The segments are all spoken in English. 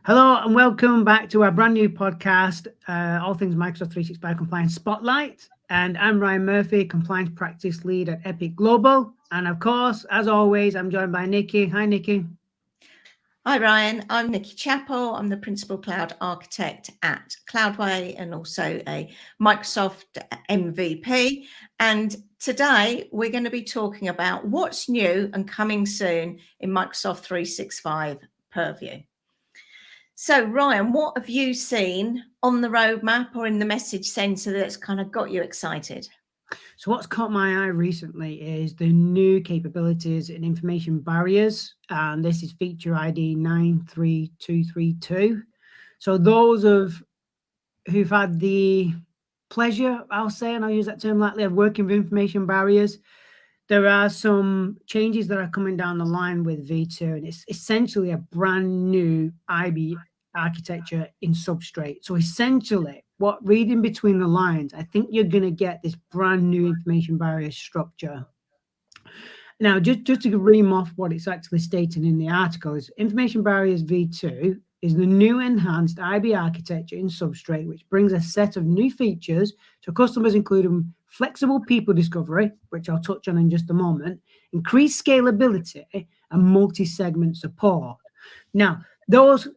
Hello and welcome back to our brand new podcast, all things Microsoft 365 Compliance Spotlight. And I'm Ryan Murphy, Compliance Practice Lead at Epic Global. And of course, as always, I'm joined by Nikki. Hi, Nikki. Hi, Ryan. I'm Nikki Chappell. I'm the Principal Cloud Architect at Cloudway and also a Microsoft MVP. And today we're going to be talking about what's new and coming soon in Microsoft 365 Purview. So, Ryan, what have you seen on the roadmap or in the message center that's kind of got you excited? So what's caught my eye recently is the new capabilities in information barriers. And this is feature ID 93232. So those who've had the pleasure, I'll say, and I'll use that term lightly, of working with information barriers, there are some changes that are coming down the line with V2, and it's essentially a brand new IB architecture in Substrate. So essentially, what reading between the lines, I think you're going to get this brand new information barrier structure. Now, just to ream off what it's actually stating in the article, is Information Barriers V2 is the new enhanced IB architecture in Substrate, which brings a set of new features to customers, including flexible people discovery, which I'll touch on in just a moment, increased scalability, and multi-segment support. Now, those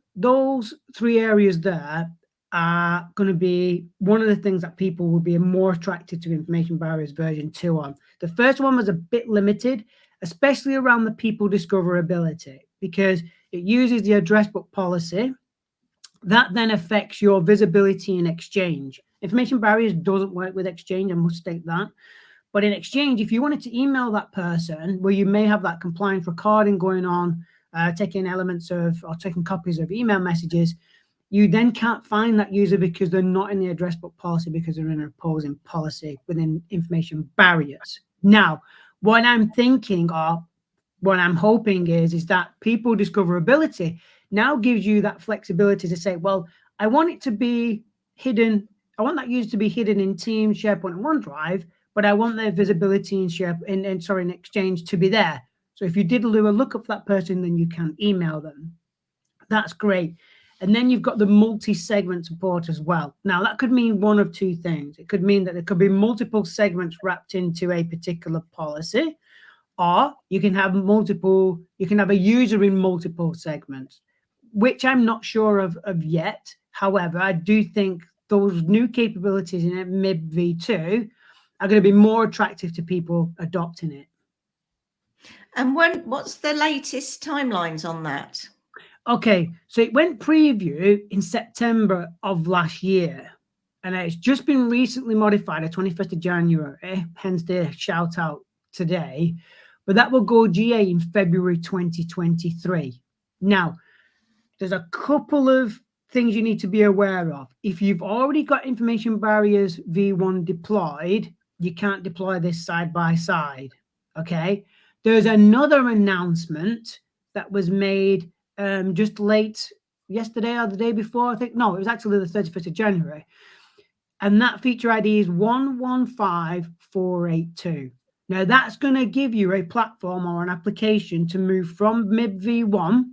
three areas there are going to be one of the things that people will be more attracted to Information Barriers version 2 on. The first one was a bit limited, especially around the people discoverability, because it uses the address book policy. That then affects your visibility in Exchange. Information Barriers doesn't work with Exchange, I must state that. But in Exchange, if you wanted to email that person, where you may have that compliance recording going on, taking elements of or taking copies of email messages, you then can't find that user because they're not in the address book policy, because they're in an opposing policy within Information Barriers. Now, what I'm thinking, or what I'm hoping, is that people discoverability now gives you that flexibility to say, well, I want it to be hidden. I want that user to be hidden in Teams, SharePoint, and OneDrive, but I want their visibility in in Exchange to be there. So if you did do a look up that person, then you can email them. That's great. And then you've got the multi-segment support as well. Now, that could mean one of two things. It could mean that there could be multiple segments wrapped into a particular policy, or you can have a user in multiple segments, which I'm not sure of yet. However, I do think those new capabilities in MIB v2 are going to be more attractive to people adopting it. And what's the latest timelines on that? Okay, so it went preview in September of last year, and it's just been recently modified at 21st of January, hence the shout out today. But that will go GA in February 2023. Now, there's a couple of things you need to be aware of. If you've already got Information Barriers V1 deployed, you can't deploy this side by side. Okay, there's another announcement that was made just late yesterday or the day before. I think no, it was actually the 31st of January, and that feature ID is 115482. Now that's going to give you a platform or an application to move from MIB v1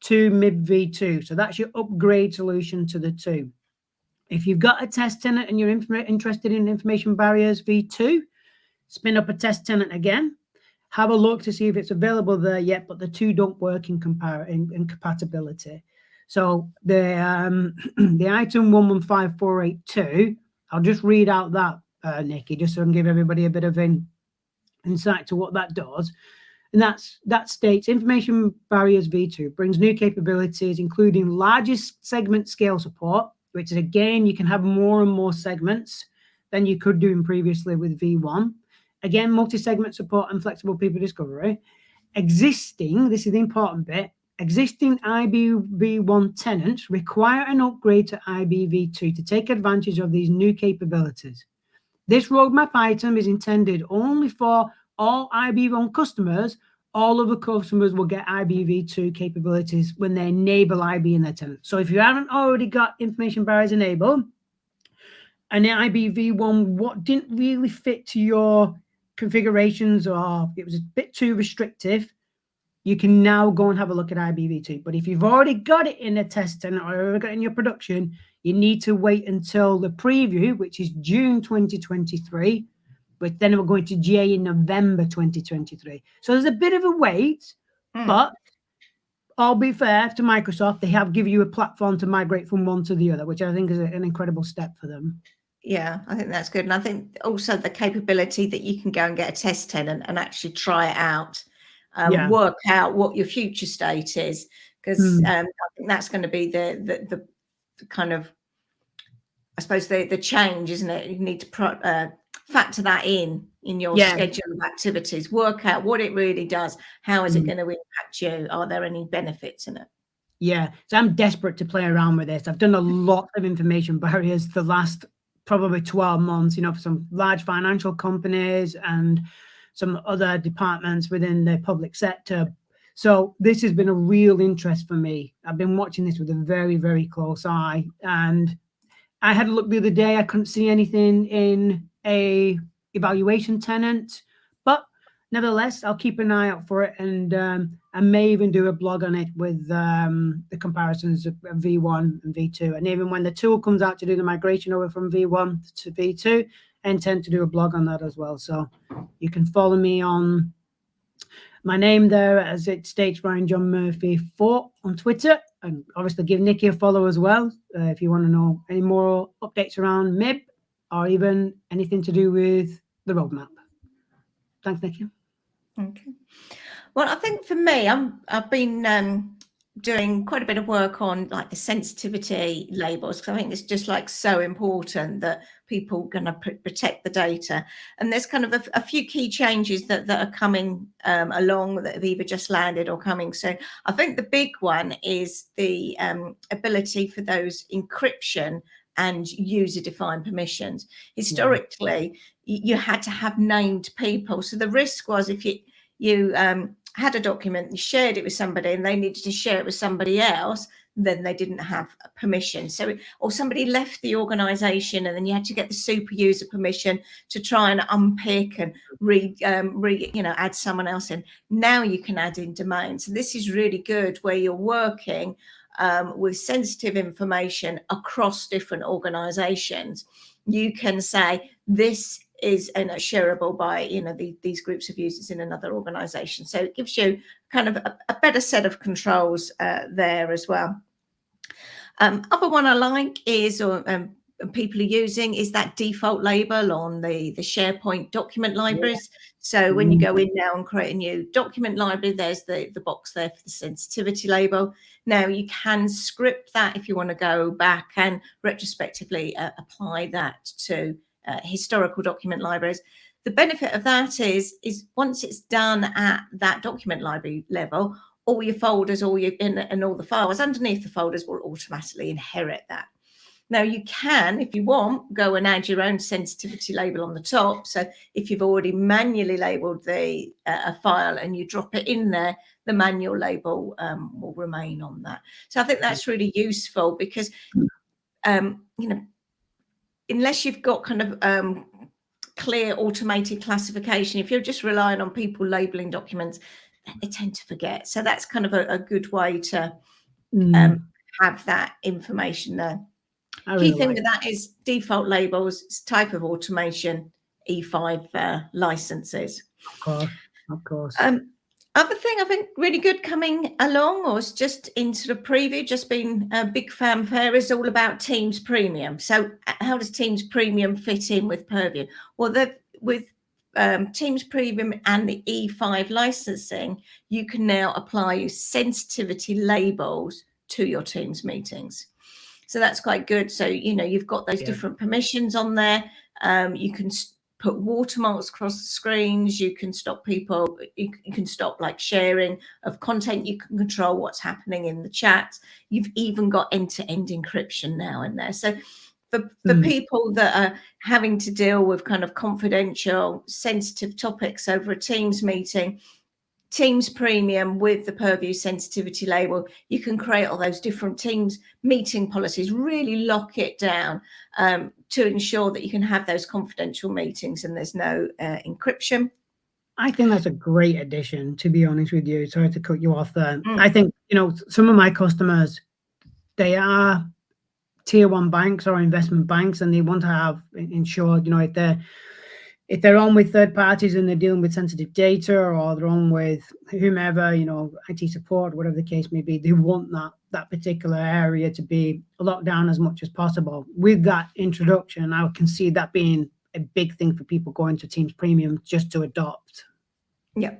to MIB v2. So that's your upgrade solution to the two. If you've got a test tenant and you're interested in Information Barriers v2, spin up a test tenant again. Have a look to see if it's available there yet, but the two don't work in compatibility. So the the item 115482, I'll just read out that, Nikki, just so I can give everybody a bit of insight to what that does. And that states Information Barriers v2 brings new capabilities, including largest segment scale support, which is, again, you can have more and more segments than you could do previously with v1. Again, multi-segment support and flexible people discovery. Existing, this is the important bit, existing IBv1 tenants require an upgrade to IBv2 to take advantage of these new capabilities. This roadmap item is intended only for all IBv1 customers. All other customers will get IBv2 capabilities when they enable IB in their tenant. So if you haven't already got Information Barriers enabled, and the IBv1 what didn't really fit to your configurations, or it was a bit too restrictive, you can now go and have a look at IBV2. But if you've already got it in a test tenant or already got it in your production, you need to wait until the preview, which is June 2023. But then we're going to GA in November 2023. So there's a bit of a wait, but I'll be fair to Microsoft, they have given you a platform to migrate from one to the other, which I think is an incredible step for them. Yeah, I think that's good. And I think also the capability that you can go and get a test tenant and actually try it out, work out what your future state is, because I think that's going to be the kind of, I suppose, the change, isn't it? You need to factor that in your schedule of activities, work out what it really does. How is it going to impact you? Are there any benefits in it? Yeah, so I'm desperate to play around with this. I've done a lot of information barriers the last probably 12 months, for some large financial companies and some other departments within the public sector. So this has been a real interest for me. I've been watching this with a very, very close eye. And I had a look the other day. I couldn't see anything in a evaluation tenant, but nevertheless, I'll keep an eye out for it. And I may even do a blog on it with the comparisons of V1 and V2. And even when the tool comes out to do the migration over from V1 to V2, I intend to do a blog on that as well. So you can follow me on my name there, as it states, Ryan John Murphy 4 on Twitter, and obviously give Nikki a follow as well if you want to know any more updates around MIB or even anything to do with the roadmap. Thanks, Nikki. Okay. Well, I think for me, I've been doing quite a bit of work on like the sensitivity labels, because I think it's just like so important that people are going to protect the data. And there's kind of a few key changes that are coming along that have either just landed or coming. So I think the big one is the ability for those encryption and user-defined permissions. Historically, you had to have named people. So the risk was if you had a document, you shared it with somebody and they needed to share it with somebody else, then they didn't have permission. So, or somebody left the organization and then you had to get the super user permission to try and unpick and add someone else in. Now you can add in domains. So this is really good where you're working with sensitive information across different organizations. You can say this is shareable by these groups of users in another organization. So it gives you kind of a better set of controls there as well. Other one I like is, or people are using, is that default label on the SharePoint document libraries. So when you go in now and create a new document library, there's the box there for the sensitivity label. Now you can script that if you want to go back and retrospectively apply that to historical document libraries. The benefit of that is once it's done at that document library level, all your folders, and all the files underneath the folders will automatically inherit that. Now you can, if you want, go and add your own sensitivity label on the top. So if you've already manually labeled a file and you drop it in there, the manual label will remain on that. So I think that's really useful because, unless you've got kind of clear automated classification, if you're just relying on people labeling documents, they tend to forget. So that's kind of a good way to have that information there. Key thing with that is default labels, type of automation, E5 licenses. Of course. Other thing I think really good coming along, or it's just into the preview, just been a big fanfare, is all about Teams Premium. So how does Teams Premium fit in with Purview? Well, with Teams Premium and the E5 licensing, you can now apply sensitivity labels to your Teams meetings. So that's quite good. So, you've got those different permissions on there. You can put watermarks across the screens. You can stop people. You can stop sharing of content. You can control what's happening in the chat. You've even got end-to-end encryption now in there. So for people that are having to deal with kind of confidential, sensitive topics over a Teams meeting, Teams Premium with the Purview sensitivity label, you can create all those different Teams meeting policies, really lock it down to ensure that you can have those confidential meetings and there's no encryption. I think that's a great addition, to be honest with you. Sorry to cut you off there. Mm, I think, some of my customers, they are tier one banks or investment banks, and they want to have insured, if they're on with third parties and they're dealing with sensitive data, or they're on with whomever, IT support, whatever the case may be, they want that particular area to be locked down as much as possible. With that introduction, I can see that being a big thing for people going to Teams Premium just to adopt. yeah.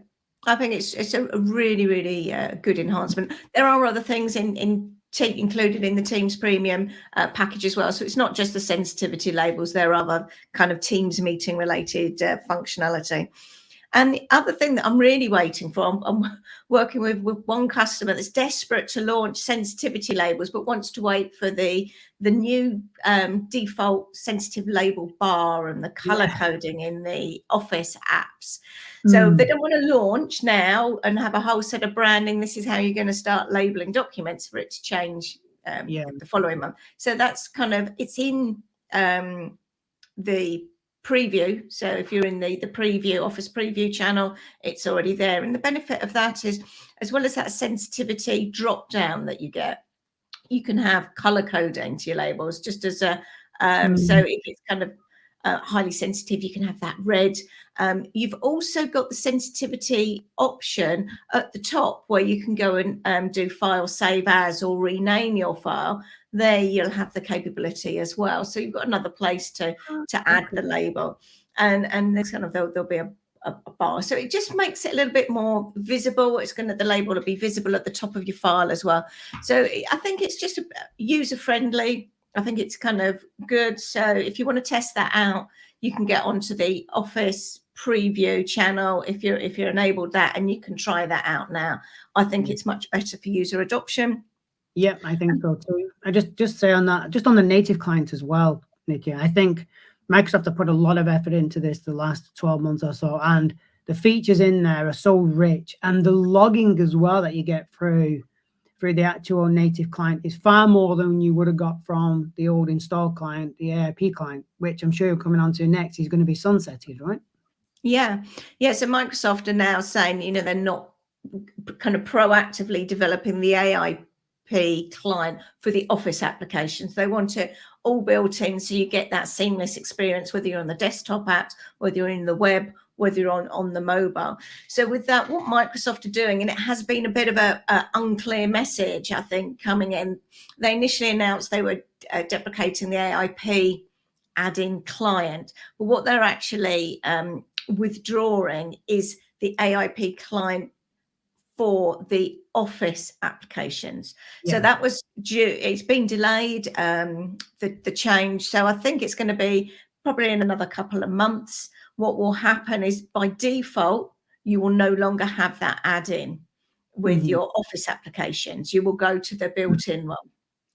I think it's a really, really good enhancement. There are other things included in the Teams Premium package as well. So it's not just the sensitivity labels. There are other kind of Teams meeting related functionality. And the other thing that I'm really waiting for, I'm working with one customer that's desperate to launch sensitivity labels, but wants to wait for the new default sensitive label bar and the color coding in the Office apps. So they don't want to launch now and have a whole set of branding. This is how you're going to start labeling documents for it to change the following month. So that's it's in the preview. So if you're in the preview, Office preview channel, it's already there. And the benefit of that is, as well as that sensitivity drop down that you get, you can have color coding to your labels just as a so if it's highly sensitive, you can have that red. You've also got the sensitivity option at the top where you can go and do file save as or rename your file. There you'll have the capability as well. So you've got another place to add the label, and there's there'll be a bar. So it just makes it a little bit more visible. The label will be visible at the top of your file as well. So I think it's just user friendly. I think it's good. So if you want to test that out, you can get onto the Office preview channel if you're enabled that, and you can try that out now. I think it's much better for user adoption. Yeah, I think so too. I just say on that, just on the native client as well, Nikki, I think Microsoft have put a lot of effort into this the last 12 months or so, and the features in there are so rich, and the logging as well that you get through the actual native client is far more than you would have got from the old install client, the AIP client, which I'm sure you're coming on to next is going to be sunsetted, right? Yeah. So Microsoft are now saying, they're not proactively developing the AIP client for the Office applications. They want it all built in, so you get that seamless experience, whether you're on the desktop apps, whether you're in the web, whether you're on the mobile. So with that, what Microsoft are doing, and it has been a bit of a unclear message, I think, coming in. They initially announced they were deprecating the AIP add-in client, but what they're actually withdrawing is the AIP client for the Office applications. So that was due, it's been delayed, the change. So I think it's going to be probably in another couple of months. What will happen is by default, you will no longer have that add-in with your Office applications. You will go to the built-in one.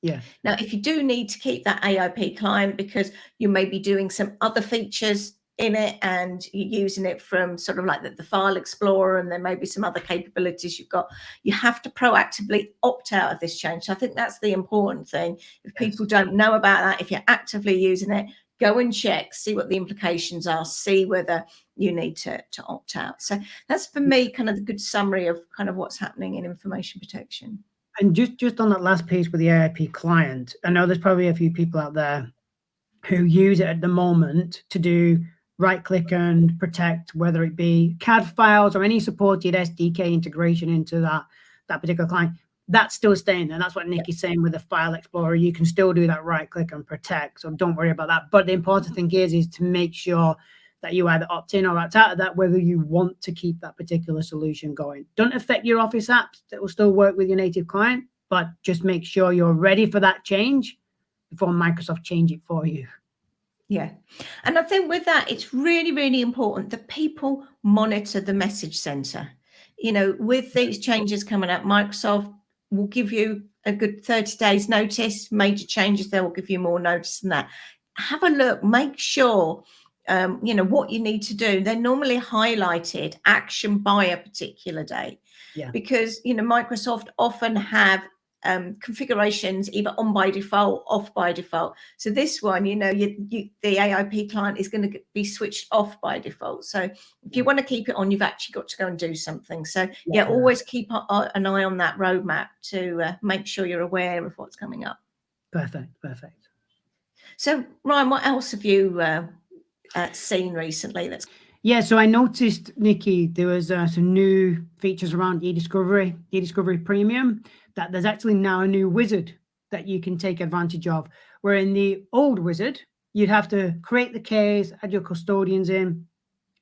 Yeah. Now, if you do need to keep that AIP client because you may be doing some other features in it and you're using it from the file explorer, and there may be some other capabilities you've got, you have to proactively opt out of this change. So I think that's the important thing. If people don't know about that, if you're actively using it, go and check, see what the implications are, see whether you need to opt out. So that's for me the good summary of what's happening in information protection. And just on that last piece with the AIP client, I know there's probably a few people out there who use it at the moment to do right click and protect, whether it be CAD files or any supported SDK integration into that particular client. That's still staying there. That's what Nikki's saying with the file explorer. You can still do that right click and protect, so don't worry about that. But the important thing is to make sure that you either opt in or opt out of that, whether you want to keep that particular solution going. Don't affect your Office apps. That will still work with your native client, but just make sure you're ready for that change before Microsoft change it for you. Yeah. And I think with that, it's really, really important that people monitor the message center. With these changes coming up, Microsoft will give you a good 30 days notice. Major changes, they will give you more notice than that. Have a look, make sure what you need to do. They're normally highlighted action by a particular date. Yeah. Because Microsoft often have configurations either on by default, off by default. So this one, you know, the AIP client is going to be switched off by default. So if you want to keep it on, you've actually got to go and do something. So yeah, always keep an eye on that roadmap to make sure you're aware of what's coming up. Perfect. So Ryan, what else have you seen recently? Yeah, so I noticed, Nikki, there was some new features around eDiscovery Premium, that there's actually now a new wizard that you can take advantage of, where in the old wizard, you'd have to create the case, add your custodians in,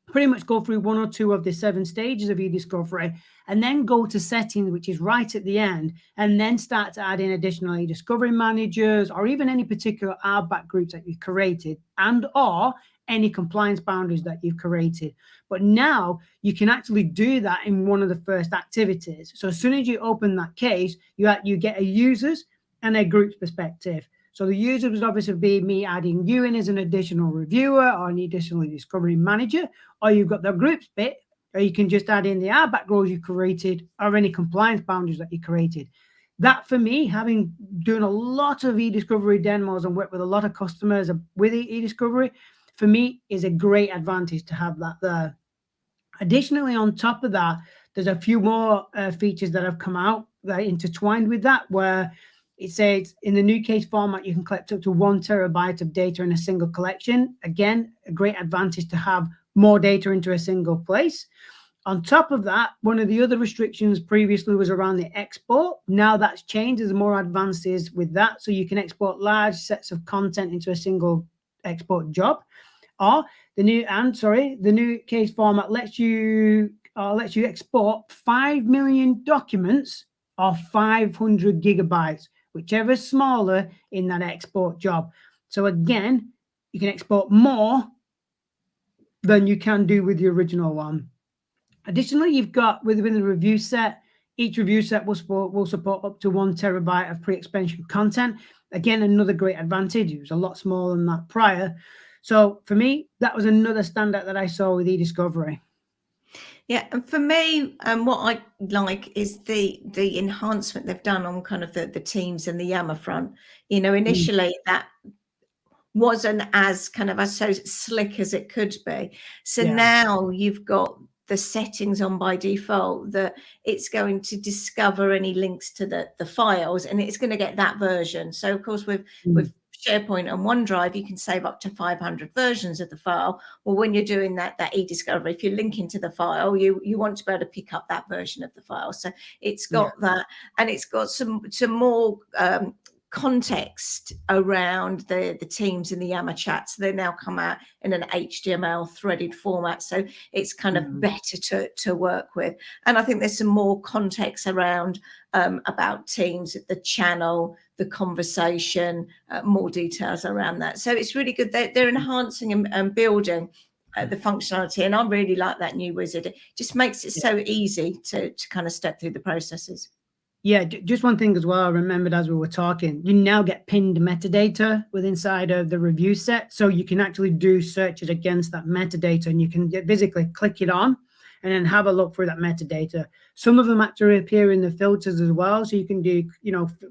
pretty much go through 1 or 2 of the 7 stages of eDiscovery, and then go to settings, which is right at the end, and then start to add in additional eDiscovery managers, or even any particular RBAC groups that you've created, and or any compliance boundaries that you've created. But now you can actually do that in one of the first activities. So as soon as you open that case, you get a users and a groups perspective. So the user would obviously be me adding you in as an additional reviewer or an additional discovery manager, or you've got the groups bit, or you can just add in the RBAC roles you created or any compliance boundaries that you created. That for me, having doing a lot of eDiscovery demos and work with a lot of customers with eDiscovery, for me is a great advantage to have that there. Additionally, on top of that, there's a few more features that have come out that are intertwined with that, where it says in the new case format, you can collect up to 1 terabyte of data in a single collection. Again, a great advantage to have more data into a single place. On top of that, one of the other restrictions previously was around the export. Now that's changed. There's more advances with that. So you can export large sets of content into a single export job. Or the new case format lets you export 5 million documents or 500 gigabytes, whichever is smaller in that export job. So again, you can export more than you can do with the original one. Additionally, you've got within the review set, each review set will support up to 1 terabyte of pre-expansion content. Again, another great advantage. It was a lot smaller than that prior. So for me, that was another standout that I saw with eDiscovery. Yeah, and for me, what I like is the enhancement they've done on kind of the teams and the Yammer front. You know, initially that wasn't as kind of so slick as it could be. So now you've got the settings on by default that it's going to discover any links to the files, and it's going to get that version. So of course with SharePoint and OneDrive, you can save up to 500 versions of the file. Well, when you're doing that eDiscovery, if you're linking to the file, you want to be able to pick up that version of the file. So it's got that, and it's got some more context around the teams in the Yammer chat. So they now come out in an HTML threaded format. So it's kind of better to work with. And I think there's some more context around about teams, the channel, the conversation, more details around that. So it's really good. They're enhancing and building the functionality. And I really like that new wizard. It just makes it so easy to kind of step through the processes. Yeah, just one thing as well, I remembered as we were talking, you now get pinned metadata inside of the review set. So you can actually do searches against that metadata, and you can physically click it on and then have a look through that metadata. Some of them actually appear in the filters as well. So you can do,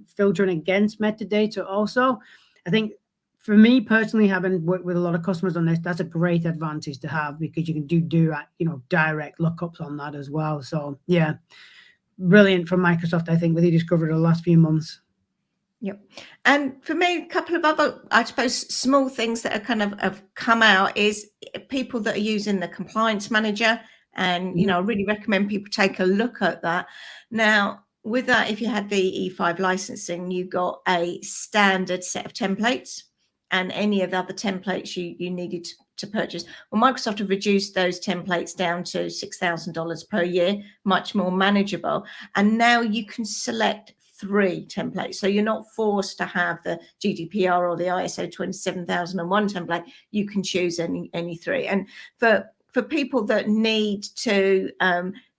filtering against metadata also. I think for me personally, having worked with a lot of customers on this, that's a great advantage to have, because you can do direct lookups on that as well. So yeah. Brilliant from Microsoft, I think, with eDiscovery the last few months. Yep. And for me, a couple of other, I suppose, small things that are kind of have come out is people that are using the compliance manager. And, I really recommend people take a look at that. Now, with that, if you had the E5 licensing, you got a standard set of templates and any of the other templates you needed to purchase. Well, Microsoft have reduced those templates down to $6,000 per year, much more manageable. And now you can select 3 templates. So you're not forced to have the GDPR or the ISO 27001 template. You can choose any 3. And for people that need to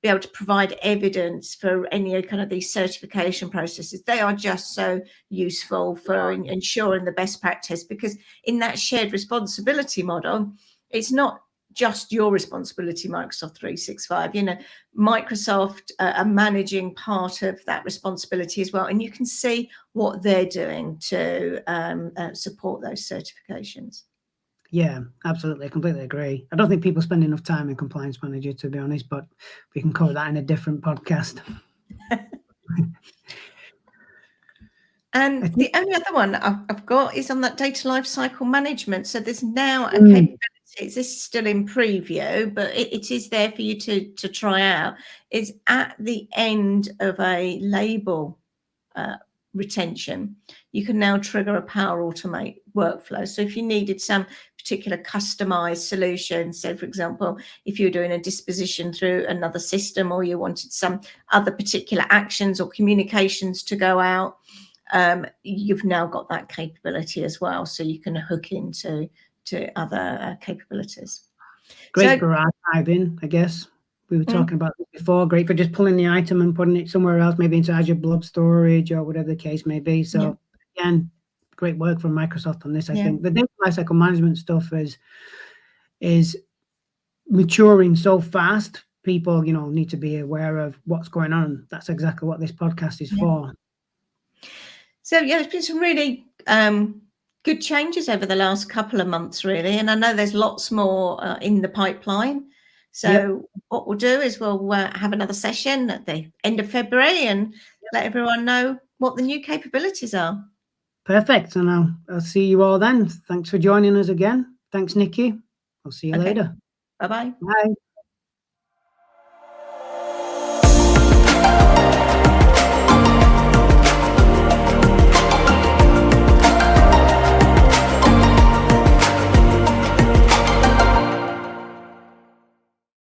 be able to provide evidence for any kind of these certification processes, they are just so useful for ensuring the best practice, because in that shared responsibility model, it's not just your responsibility, Microsoft 365. You know, Microsoft are managing part of that responsibility as well, and you can see what they're doing to support those certifications. Yeah, absolutely. I completely agree. I don't think people spend enough time in Compliance Manager, to be honest, but we can cover that in a different podcast. And I think, the only other one I've got is on that data lifecycle management. So there's now a mm, capability. This is still in preview, but it is there for you to try out. Is at the end of a label retention, you can now trigger a Power Automate workflow. So if you needed some particular customized solution, so for example, if you're doing a disposition through another system, or you wanted some other particular actions or communications to go out, you've now got that capability as well, so you can hook into other capabilities. great So for archiving, I guess. We were mm, talking about this before. Great for just pulling the item and putting it somewhere else, maybe into Azure Blob Storage or whatever the case may be. yeah, So again, great work from Microsoft on this. I yeah. think the data lifecycle management stuff is maturing so fast. People, you know, need to be aware of what's going on. That's exactly what this podcast is Yeah. for. So yeah, there's been some really good changes over the last couple of months, really, and I know there's lots more in the pipeline. So Yep. what we'll do is we'll have another session at the end of February and let everyone know what the new capabilities are. Perfect. And I'll see you all then. Thanks for joining us again. Thanks, Nikki. I'll see you Okay. later. Bye-bye. Bye.